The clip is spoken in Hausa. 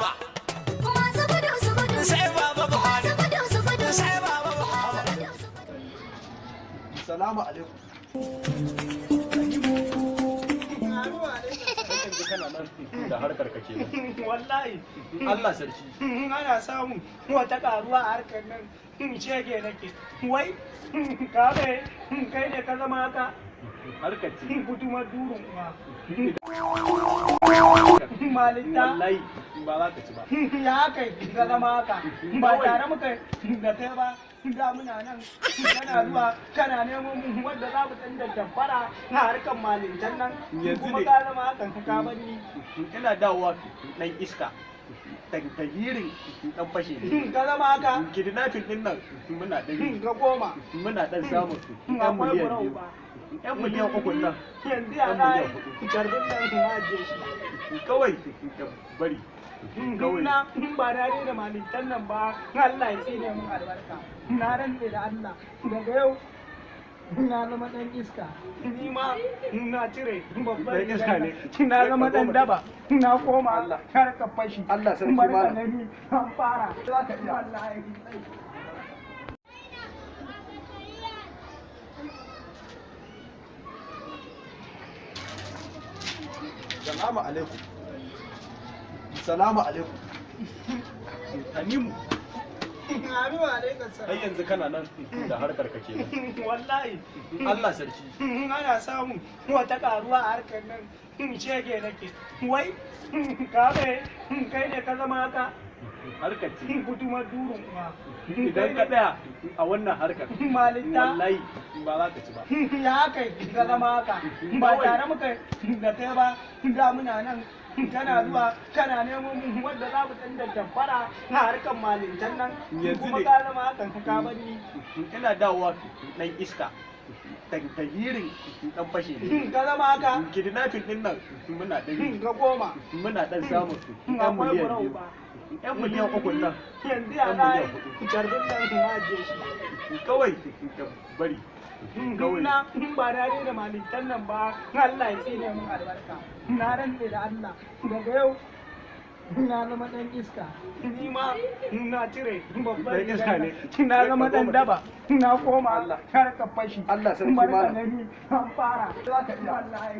ba. Sai baba Buhari. Sai baba Buhari. Salamu alaikum. Kana nan da harkar ka kenan. Wallahi Allah sarki. ana samun wata karuwa a harkar nan shege nake wai ka kai ne ka zama haka Harkar ce. gudumar durun uwa malinta Wallahi ba za ka ci ba. ya kai ka zama haka ba tare muka da kai ba da muna nan kana zuwa kana neman wanda za mu tanda tabbara na harkar malintan nan Yanzu kuma ne. ka zama hakan ka bani Ina dawowa dan iska. Tahirin dan fashe ne. ka zama haka Kidnapping din nan muna dan ka koma muna dan samun yan akwai miliyan burau biyu. ba Yan miliyan uku nan yanzu ya Yan na miliyan hudu. jarbin nan ya ajiye shi kawai ka bari. Kawai. na ba na da malintan nan ba Allah ya tsine mun albarka na rantse da Allah daga yau na zama dan iska ni ma na cire babban Dan iska ne. na zama dan daba na koma Allah. harkar fashi Allah sarki barka malam. da ni an fara za ka ji wallahi Salamu alaikum. Salamu alaikum. Tanimu, Amin wa alaikum kai salam yanzu kana nan da harkar ka kenan. wallahi Allah sarki. ana samun wata karuwa a harkar nan shege nake wai ka kai ne ka zama haka Harkar ce. gudumar durun uwa Idan ka tsaya a wannan harkar, malinta wallahi ba za ka ci ba. ya kai ka zama haka ba tare muka da kai ba da muna nan kana zuwa kana neman wanda za mu tanda tabbara na harkar malintan nan Yanzu kuma ne. ka zama hakan ka bani Ina dawowa dan iska. Tahirin dan fashe ne. ka zama haka Kidnapping din nan muna dan ka koma muna dan samun yan akwai miliyan burau biyu. ba Yan miliyan uku nan yanzu ya Yan na miliyan hudu. jarbin nan ya ajiye shi kawai ka bari. Kawai. na ba na da malintan nan ba Allah ya tsine mun albarka na rantse da Allah daga yau na zama dan iska ni ma na cire babban Dan iska ne. na zama dan daba na koma Allah. harkar fashi Allah sarki barka malam. da ni an fara za ka ji wallahi